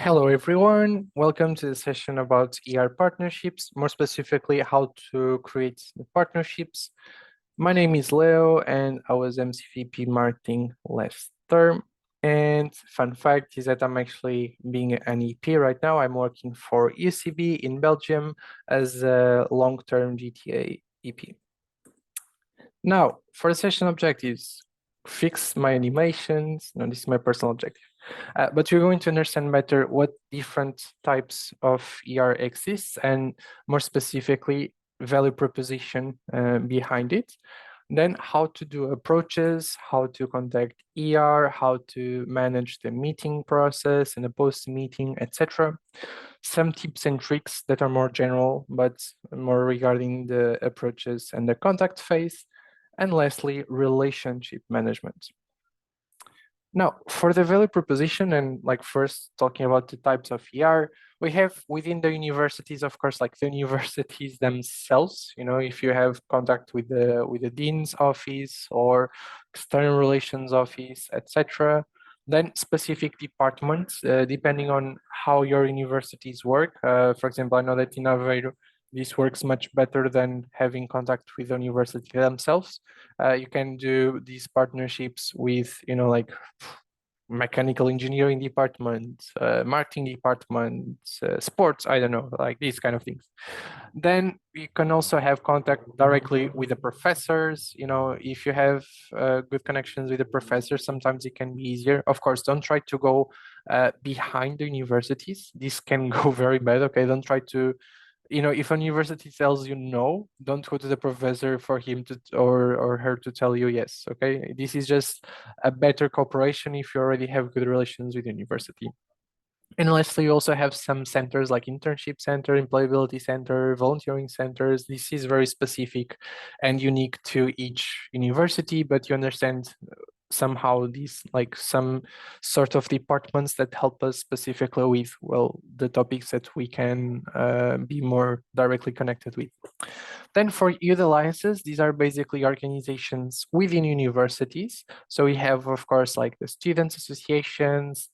Hello, everyone. Welcome to the session about ER partnerships, more specifically, how to create the partnerships. My name is Leo, and I was MCVP marketing last term. And fun fact is that I'm actually being an EP right now. I'm working for UCB in Belgium as a long-term GTA EP. Now, for the session objectives, fix my animations. No, this is my personal objective. But you're going to understand better what different types of ER exists and more specifically, value proposition behind it. Then how to do approaches, how to contact ER, how to manage the meeting process and the post-meeting, etc. Some tips and tricks that are more general, but more regarding the approaches and the contact phase. And lastly, relationship management. Now, for the value proposition and like first talking about the types of ER, we have within the universities, of course, like the universities themselves, if you have contact with the dean's office or external relations office, etc. Then specific departments, depending on how your universities work. For example, I know that in Aveiro, this works much better than having contact with the university themselves. You can do these partnerships with, like mechanical engineering department, marketing department, sports, I don't know, like these kind of things. Then you can also have contact directly with the professors. If you have good connections with the professors, sometimes it can be easier. Of course, don't try to go behind the universities. This can go very bad, okay? Don't try to if a university tells you no, don't go to the professor for him to or her to tell you yes, okay? This is just a better cooperation if you already have good relations with the university. And lastly, you also have some centers like internship center, employability center, volunteering centers. This is very specific and unique to each university, but you understand somehow these like some sort of departments that help us specifically with, well, the topics that we can be more directly connected with. Then for youth alliances, these are basically organizations within universities. So we have, of course, like the students associations,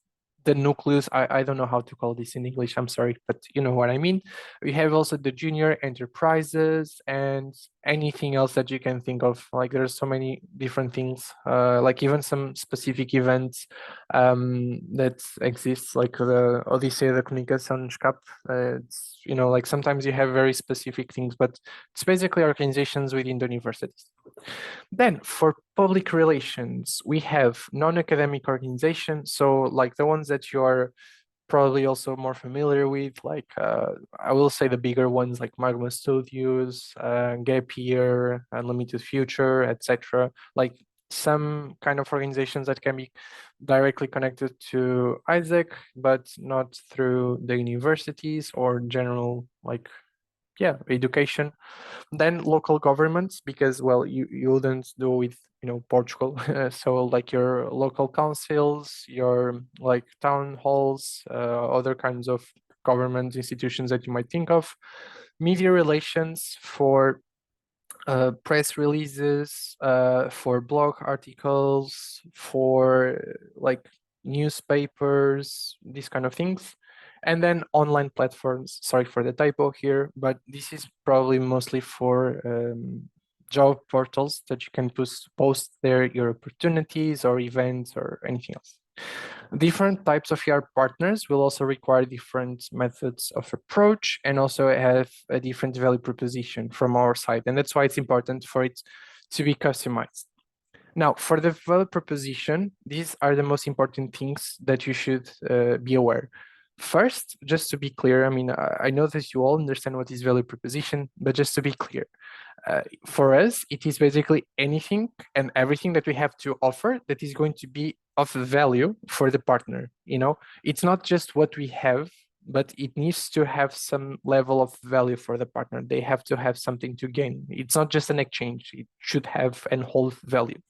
the nucleus, I don't know how to call this in English, I'm sorry, but you know what I mean. We have also the junior enterprises and anything else that you can think of. Like there's so many different things, like even some specific events that exist, like the Odisseia da Comunicação SCAP. It's, like sometimes you have very specific things, but it's basically organizations within the universities. Then for public relations, we have non-academic organizations. So like the ones that you are probably also more familiar with, like I will say the bigger ones like Magma Studios, Gap Year, Unlimited Future, etc. Like some kind of organizations that can be directly connected to Isaac, but not through the universities or general education. Then local governments, because well, you wouldn't do with Portugal. So like your local councils, your like town halls, other kinds of government institutions that you might think of. Media relations for press releases, for blog articles, for like newspapers, these kind of things. And then online platforms, sorry for the typo here, but this is probably mostly for job portals that you can post there your opportunities or events or anything else. Different types of ER partners will also require different methods of approach and also have a different value proposition from our side. And that's why it's important for it to be customized. Now, for the value proposition, these are the most important things that you should be aware. First, just to be clear, I mean, I know that you all understand what is value proposition, but just to be clear, for us, it is basically anything and everything that we have to offer that is going to be of value for the partner. It's not just what we have, but it needs to have some level of value for the partner. They have to have something to gain. It's not just an exchange. It should have and hold value.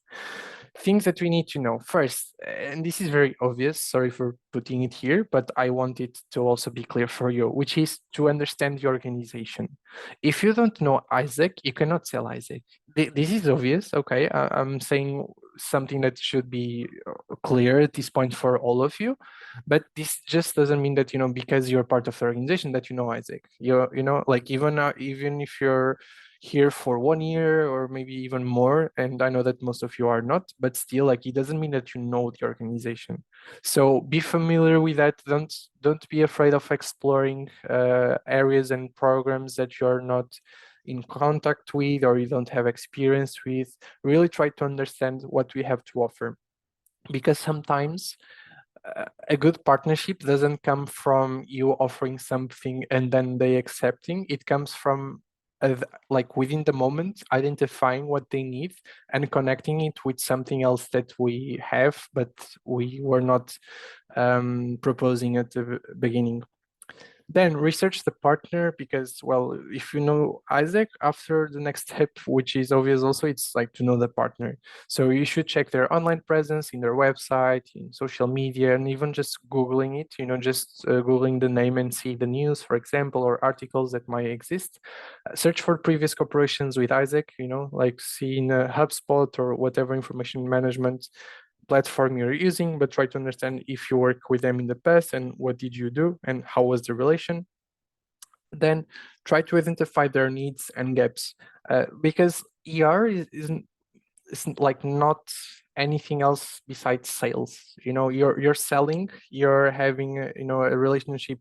Things that we need to know first, and this is very obvious, sorry for putting it here, but I want it to also be clear for you, which is to understand the organization. If you don't know Isaac, you cannot sell Isaac. This is obvious, okay? I'm saying something that should be clear at this point for all of you. But this just doesn't mean that, because you're part of the organization that you know Isaac. Like even if you're here for 1 year or maybe even more, and I know that most of you are not, but still, like, it doesn't mean that you know the organization. So be familiar with that. Don't be afraid of exploring areas and programs that you're not in contact with or you don't have experience with. Really try to understand what we have to offer, because sometimes a good partnership doesn't come from you offering something and then they accepting. It comes from like within the moment, identifying what they need and connecting it with something else that we have, but we were not proposing at the beginning. Then research the partner, because, well, if you know Isaac, after the next step, which is obvious also, it's like to know the partner. So you should check their online presence in their website, in social media, and even just Googling it, just Googling the name and see the news, for example, or articles that might exist. Search for previous cooperations with Isaac, like seeing HubSpot or whatever information management platform you're using, but try to understand if you work with them in the past and what did you do and how was the relation. Then try to identify their needs and gaps, because ER isn't like not anything else besides sales. You're selling, you're having a relationship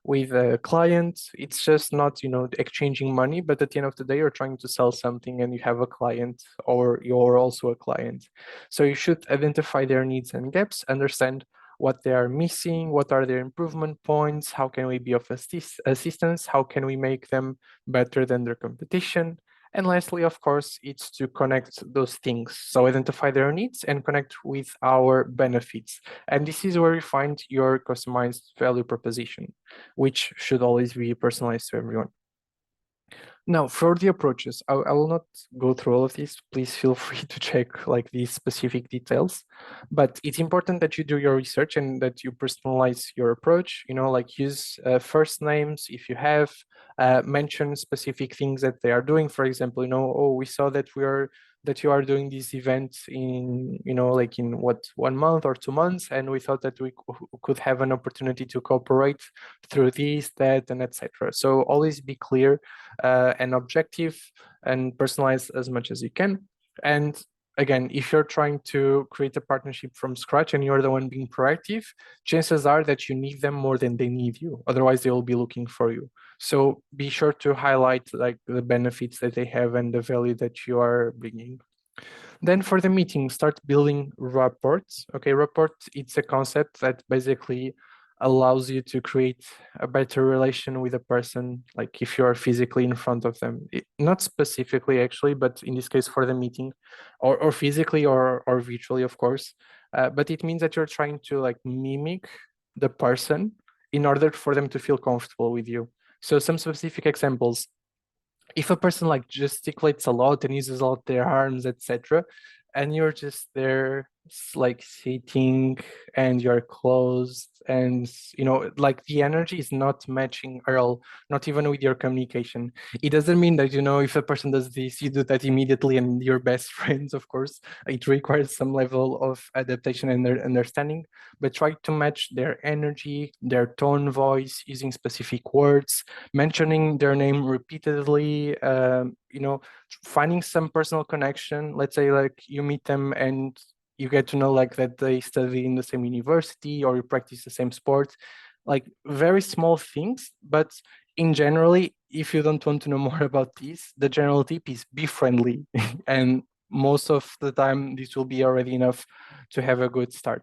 with a client. It's just not exchanging money, but at the end of the day you're trying to sell something and you have a client, or you're also a client. So you should identify their needs and gaps, understand what they are missing, what are their improvement points, how can we be of assistance, how can we make them better than their competition. And lastly, of course, it's to connect those things. So identify their needs and connect with our benefits. And this is where you find your customized value proposition, which should always be personalized to everyone. Now, for the approaches, I will not go through all of these. Please feel free to check like these specific details, but it's important that you do your research and that you personalize your approach, like use first names if you have, mention specific things that they are doing. For example, oh, we saw that you are doing this event in, like in what, 1 month or 2 months, and we thought that we could have an opportunity to cooperate through this, that, and etc. So always be clear and objective and personalize as much as you can. And again, if you're trying to create a partnership from scratch and you're the one being proactive, chances are that you need them more than they need you. Otherwise, they will be looking for you. So be sure to highlight like the benefits that they have and the value that you are bringing. Then for the meeting, start building reports. Okay, report, it's a concept that basically allows you to create a better relation with a person, like if you are physically in front of them. Not specifically actually, but in this case for the meeting, or physically or virtually, of course. But it means that you're trying to like mimic the person in order for them to feel comfortable with you. So some specific examples: if a person like gesticulates a lot and uses a lot their arms, etc., and you're just there like sitting and you're closed, and like the energy is not matching at all, not even with your communication. It doesn't mean that if a person does this, you do that immediately and you're best friends. Of course, it requires some level of adaptation and understanding, but try to match their energy, their tone, voice, using specific words, mentioning their name repeatedly, finding some personal connection. Let's say like you meet them and you get to know like that they study in the same university or you practice the same sport, like very small things. But in generally, if you don't want to know more about this, the general tip is be friendly. And most of the time, this will be already enough to have a good start.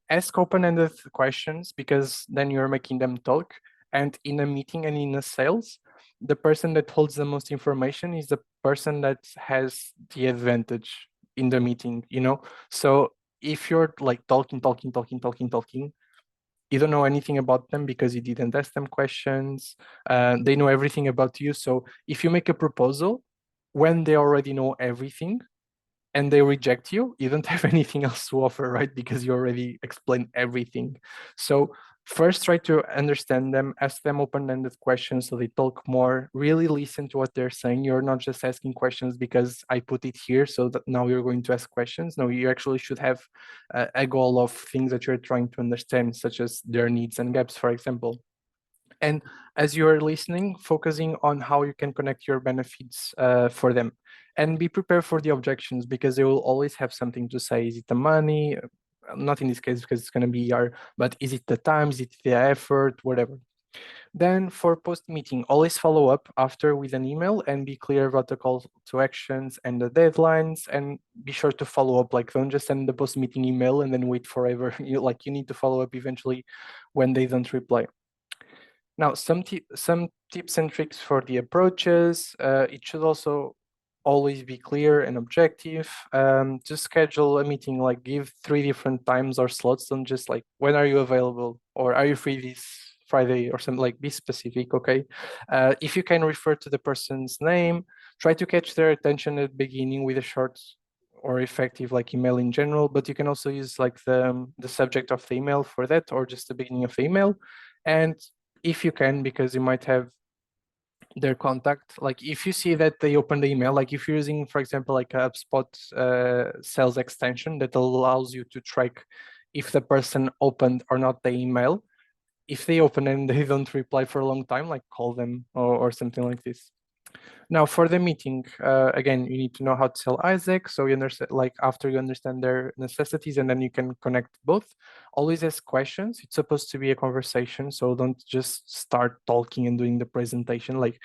Ask open-ended questions, because then you're making them talk. And in a meeting and in a sales, the person that holds the most information is the person that has the advantage in the meeting, So if you're like talking, you don't know anything about them because you didn't ask them questions. They know everything about you. So if you make a proposal when they already know everything and they reject you, you don't have anything else to offer, right? Because you already explained everything. So First, try to understand them, ask them open-ended questions so they talk more, really listen to what they're saying. You're not just asking questions because I put it here, so that now you're going to ask questions. No, you actually should have a goal of things that you're trying to understand, such as their needs and gaps, for example. And as you are listening, focusing on how you can connect your benefits for them. And be prepared for the objections, because they will always have something to say. Is it the money? Not in this case because it's going to be ER, but is it the time? Is it the effort? Whatever. Then for post-meeting, always follow up after with an email and be clear about the call to actions and the deadlines, and be sure to follow up. Like, don't just send the post-meeting email and then wait forever. You need to follow up eventually when they don't reply. Now, some tips and tricks for the approaches. It should also always be clear and objective. To schedule a meeting, like give 3 different times or slots. Don't just like, when are you available? Or are you free this Friday or something? Like, be specific, okay? If you can refer to the person's name, try to catch their attention at the beginning with a short or effective like email in general, but you can also use like the subject of the email for that, or just the beginning of the email. And if you can, because you might have their contact, like if you see that they open the email, like if you're using, for example, like a HubSpot sales extension that allows you to track if the person opened or not the email, if they open and they don't reply for a long time, like call them or something like this. Now for the meeting, again, you need to know how to sell Isaac. So you understand, like after you understand their necessities, and then you can connect both. Always ask questions. It's supposed to be a conversation, so don't just start talking and doing the presentation. Like,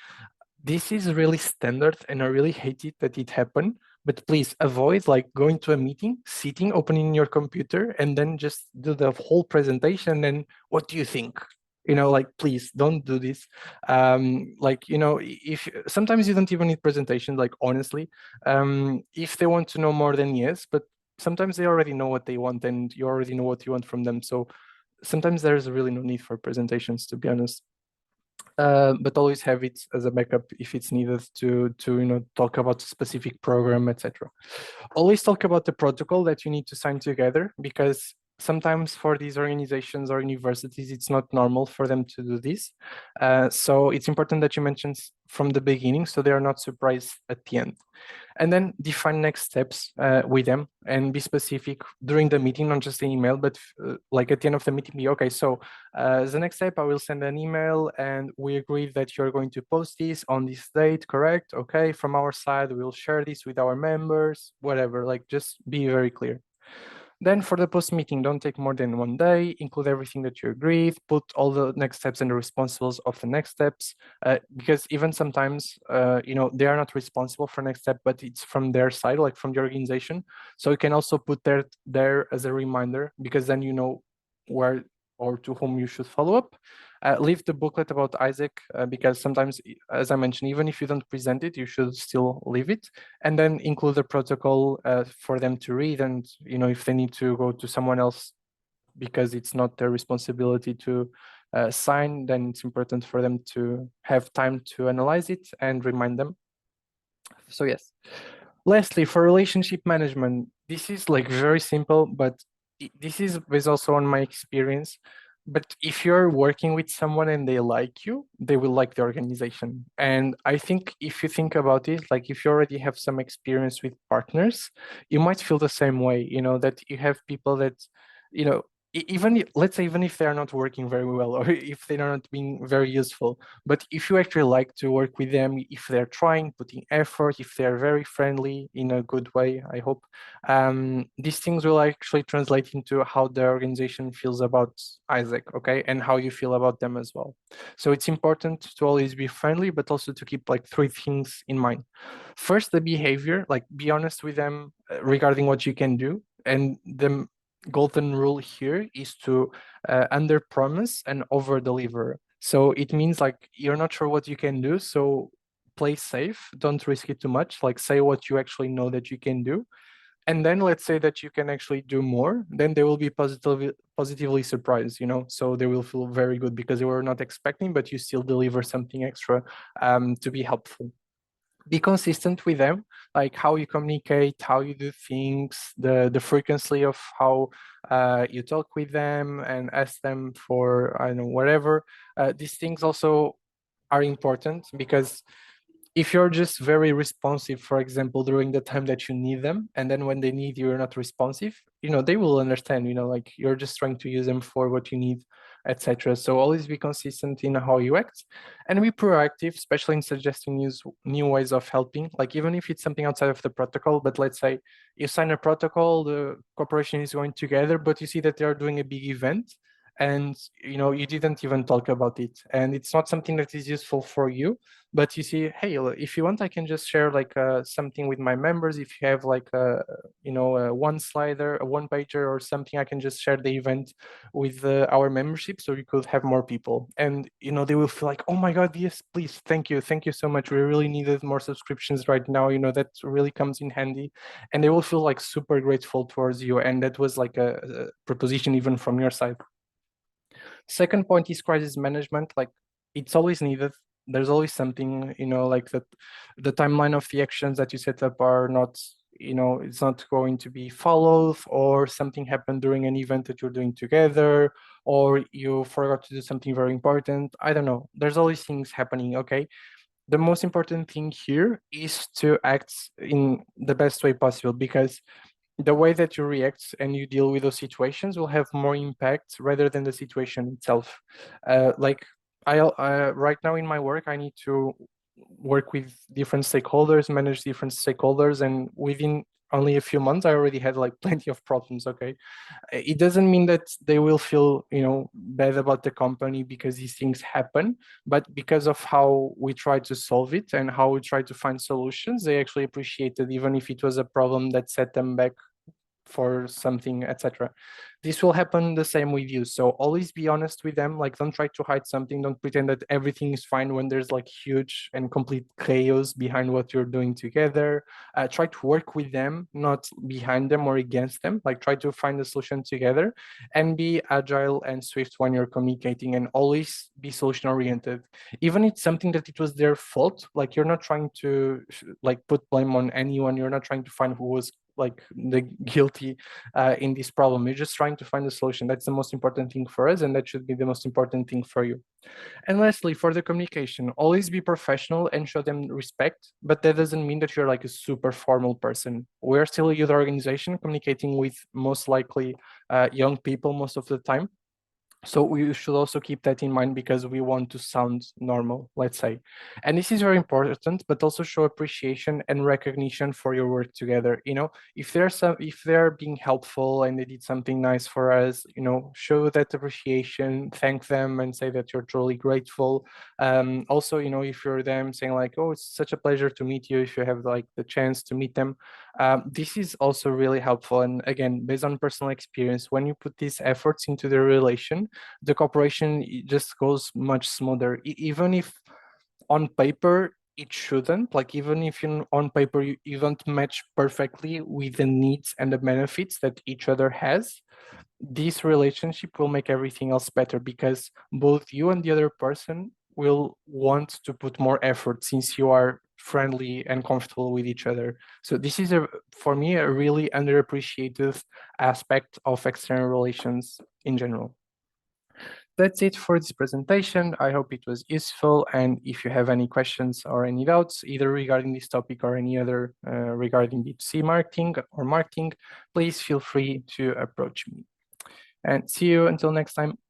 this is really standard, and I really hate it that it happened. But please avoid like going to a meeting, sitting, opening your computer, and then just do the whole presentation. And what do you think? Like, please don't do this. Like, if sometimes you don't even need presentation, like honestly, if they want to know more, then yes, but sometimes they already know what they want and you already know what you want from them. So sometimes there's really no need for presentations, to be honest. But always have it as a backup if it's needed to talk about a specific program, etc. Always talk about the protocol that you need to sign together, because sometimes for these organizations or universities, it's not normal for them to do this. So it's important that you mention from the beginning, so they are not surprised at the end. And then define next steps with them, and be specific during the meeting, not just an email, but like at the end of the meeting, be okay. So the next step, I will send an email and we agree that you're going to post this on this date, correct? Okay, from our side, we'll share this with our members, whatever, like just be very clear. Then for the post meeting, don't take more than 1 day, include everything that you agreed, put all the next steps and the responsibles of the next steps, because even sometimes, they are not responsible for next step, but it's from their side, like from the organization. So you can also put there as a reminder, because then you know where or to whom you should follow up. Leave the booklet about Isaac, because sometimes, as I mentioned, even if you don't present it, you should still leave it. And then include the protocol for them to read. And, if they need to go to someone else because it's not their responsibility to sign, then it's important for them to have time to analyze it and remind them. So yes. Lastly, for relationship management, this is like very simple, but this is based also on my experience. But if you're working with someone and they like you, they will like the organization. And I think if you think about it, like if you already have some experience with partners, you might feel the same way, that you have people that, let's say, even if they're not working very well, or if they're not being very useful, but if you actually like to work with them, if they're trying, putting effort, if they're very friendly in a good way, I hope, these things will actually translate into how the organization feels about Isaac, okay, and how you feel about them as well. So it's important to always be friendly, but also to keep like 3 things in mind. First, the behavior, like be honest with them regarding what you can do. And the golden rule here is to under promise and over deliver. So it means like you're not sure what you can do, so play safe, don't risk it too much, like say what you actually know that you can do. And then let's say that you can actually do more, then they will be positively surprised, so they will feel very good because they were not expecting, but you still deliver something extra to be helpful. Be consistent with them, like how you communicate, how you do things, the frequency of how you talk with them and ask them for, I don't know, whatever. These things also are important because if you're just very responsive, for example, during the time that you need them, and then when they need you, you're not responsive, they will understand, like you're just trying to use them for what you need, etc. So always be consistent in how you act and be proactive, especially in suggesting new ways of helping. Like even if it's something outside of the protocol, but let's say you sign a protocol, the corporation is going together, but you see that they are doing a big event and you didn't even talk about it and it's not something that is useful for you, but you see, hey, if you want, I can just share like something with my members. If you have like a one slider, a one pager or something, I can just share the event with our membership so you could have more people. And they will feel like, oh my God, yes, please, thank you so much. We really needed more subscriptions right now. That really comes in handy, and they will feel like super grateful towards you. And that was like a proposition even from your side. Second point is crisis management. Like it's always needed. There's always something, like that the timeline of the actions that you set up are not, it's not going to be followed, or something happened during an event that you're doing together, or you forgot to do something very important. I don't know. There's always things happening, okay? The most important thing here is to act in the best way possible, because the way that you react and you deal with those situations will have more impact rather than the situation itself. Like right now in my work, I need to work with different stakeholders, manage different stakeholders, and within only a few months, I already had like plenty of problems. Okay, it doesn't mean that they will feel bad about the company because these things happen, but because of how we try to solve it and how we try to find solutions, they actually appreciate it, even if it was a problem that set them back for something, etc. This will happen the same with you. So always be honest with them. Like don't try to hide something. Don't pretend that everything is fine when there's like huge and complete chaos behind what you're doing together. Try to work with them, not behind them or against them. Like try to find a solution together and be agile and swift when you're communicating, and always be solution oriented. Even if it's something that it was their fault, like you're not trying to like put blame on anyone. You're not trying to find who was like the guilty in this problem. You're just trying to find a solution. That's the most important thing for us, and that should be the most important thing for you. And lastly, for the communication, always be professional and show them respect, but that doesn't mean that you're like a super formal person. We're still a youth organization communicating with most likely young people most of the time. So we should also keep that in mind because we want to sound normal, let's say. And this is very important, but also show appreciation and recognition for your work together. If they're being helpful and they did something nice for us, show that appreciation, thank them and say that you're truly grateful. Also, if you're them saying like, oh, it's such a pleasure to meet you, if you have like the chance to meet them, this is also really helpful. And again, based on personal experience, when you put these efforts into the relation, the cooperation just goes much smoother. Even if on paper it shouldn't, like even if on paper you don't match perfectly with the needs and the benefits that each other has, this relationship will make everything else better because both you and the other person will want to put more effort since you are friendly and comfortable with each other. So this is for me a really underappreciated aspect of external relations in general. That's it for this presentation. I hope it was useful. And if you have any questions or any doubts, either regarding this topic or any other regarding B2C marketing or marketing, please feel free to approach me. And see you until next time.